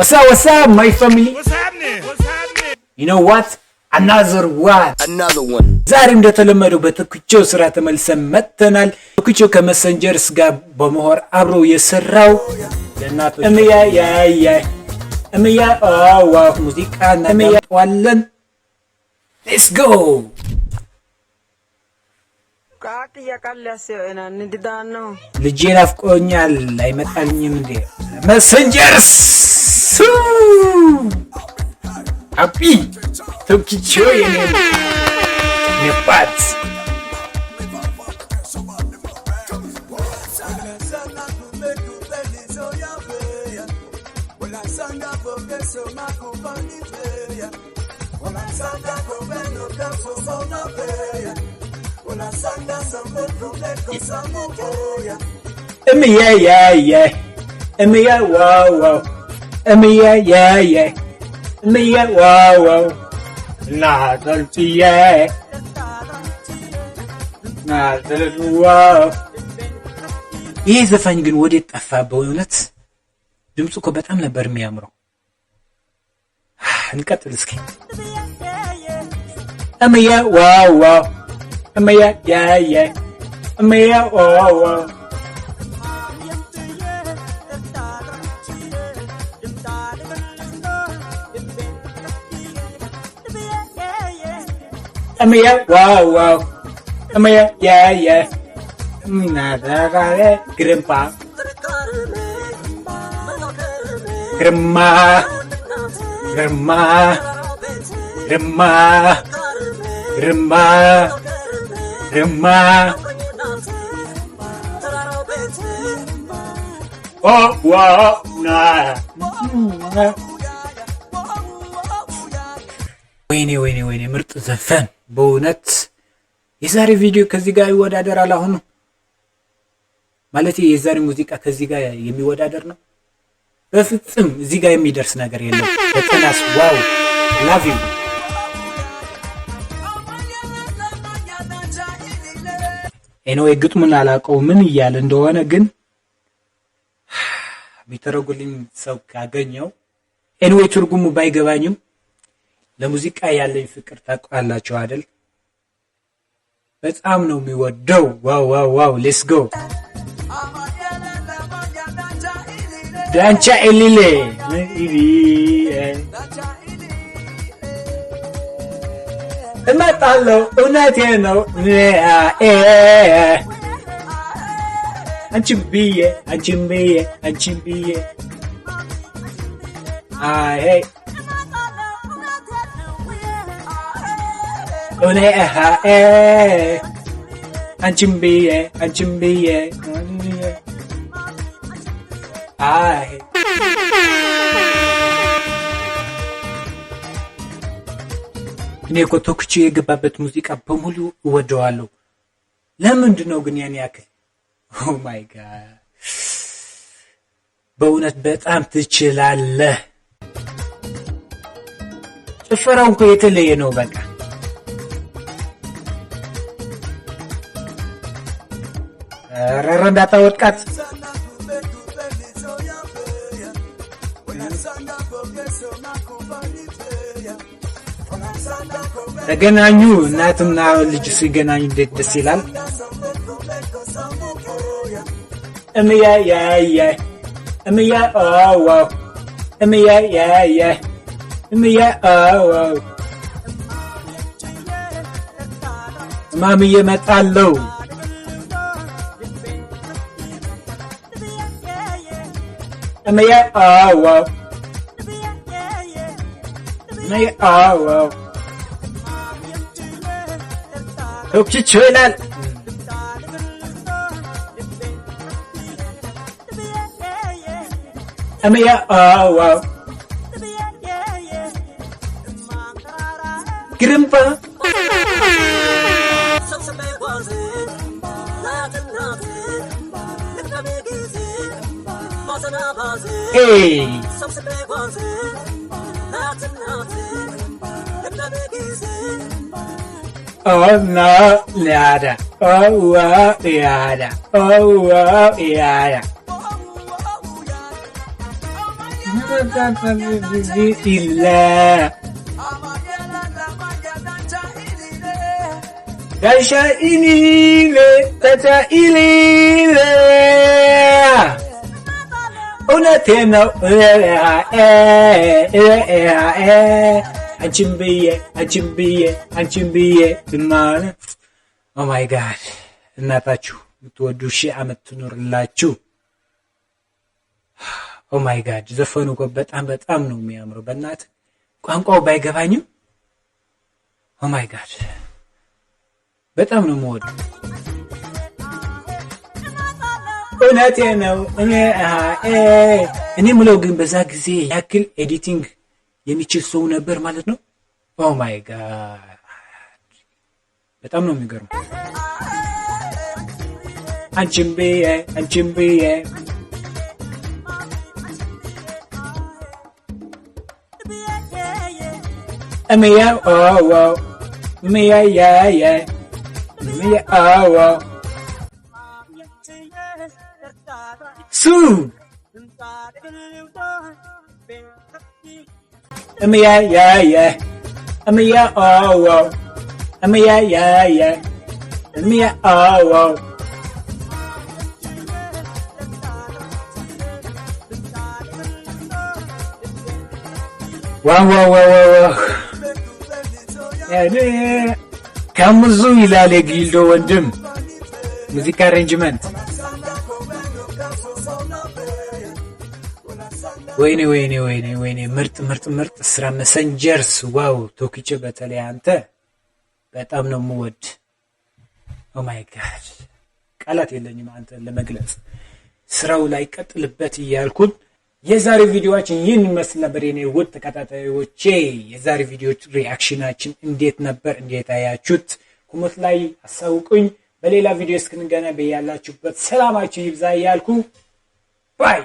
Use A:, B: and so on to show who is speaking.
A: What's up, my family?
B: What's happening? What's happening?
A: You know what? Another one. ዛሬ እንደተለመደው በትኩቸው ስራ ተመልሰን መጥተናል። ትኩቸው ከመሰንጀርስ ጋር በመሆር አብሮ የሰራው ለናቶ እምያ ዋው ሙዚቃ እናመጣዋለን። Let's go. ልጄ ናፍቆኛል አይመጣልኝም እንዴ መሰንጀርስ ሃፒ ትኩቸው የኔባት Emia wow Emia wow wow ይህ ዘፋኝ ግን ወዴት ጠፋ? በእውነት ድምፁ እኮ በጣም ነበር የሚያምረው። እንቀጥል እስኪ። Emia wow Emia Emia wow Emia wow Emia nada grandpa oh wow nah ወይኔ ምርጥ ዘፈን በእውነት። የዛሬ ቪዲዮ ከዚህ ጋር ይወዳደራል። አሁን ማለት የዛሬ ሙዚቃ ከዚህ ጋር የሚወዳደር ነው? በፍጹም እዚህ ጋር የሚደርስ ነገር የለም። በተናስ ዋው ላቭ ዩ ኤኒዌይ ግጥሙን አላውቀው ምን እያለ እንደሆነ ግን ቢተረጉልኝ ሰው ካገኘው። ኤኒዌይ ትርጉሙ ባይገባኝም ለሙዚቃ ያለኝ ፍቅር ታውቃላችሁ አይደል? በጣም ነው የሚወደው። ዋው ሌትስ ጎ ዳንቻ ኢሊሌ እመጣለሁ እውነቴ ነው አንቺን ብዬ አይ አንቺን ብዬ አይ እኔ እኮ ቶክቼ የገባበት ሙዚቃ በሙሉ እወደዋለሁ። ለምንድን ነው ግን ያን ያክል? ኦ ማይ ጋድ በእውነት በጣም ትችላለህ። ጭፈራው እኮ የተለየ ነው። በቃ ረረ እንዳታወድቃት። ተገናኙ እናትና ልጅ ሲገናኙ እንዴት ደስ ይላል። እምያ ዋው እምያ ዋው ማምዬ እመጣለሁ እምያ ዋው ቶክቾ ይላል። እምያ ዋው ግርምባ Oh no, yada. Oh wow, yada. Oh wow, yada. Dasha ilile, tata ilile. Unatena አንቺምብዬ ብማለ ኦ ማይ ጋድ እናታችሁ የምትወዱ ሺህ ዓመት ትኖርላችሁ። ኦ ማይ ጋድ ዘፈኑ እኮ በጣም ነው የሚያምረው። በእናት ቋንቋው ባይገባኝም ኦ ማይ ጋድ በጣም ነው የምወደው። እውነቴ ነው። እኔ ምለው ግን በዛ ጊዜ ያክል ኤዲቲንግ የሚችል ሰው ነበር ማለት ነው። ኦ ማይ ጋድ በጣም ነው የሚገርመው። አንቺምብዬ እምያ ኦዎ እምያያየ እምያ ኦዎ ሱ እምያያየ እምያ ኦዎ እምያያየ እምያ ኦዎ ዋው ከሙዙ ይላል የጊልዶ ወንድም ሙዚቃ አሬንጅመንት። ወይኔ ምርጥ ስራ መሰንጀርስ። ዋው ቶኪቼ በተለይ አንተ በጣም ነው የምወድ። ኦ ማይ ጋድ ቃላት የለኝም አንተ ለመግለጽ። ስራው ላይ ቀጥልበት እያልኩን የዛሬ ቪዲዮአችን ይህን ይመስል ነበር። የኔ ውድ ተከታታዮቼ የዛሬ ቪዲዮ ሪአክሽናችን እንዴት ነበር? እንዴት አያችሁት? ኮሜንት ላይ አሳውቁኝ። በሌላ ቪዲዮ እስክንገናኝ በያላችሁበት ሰላማችሁ ይብዛ እያልኩ ባይ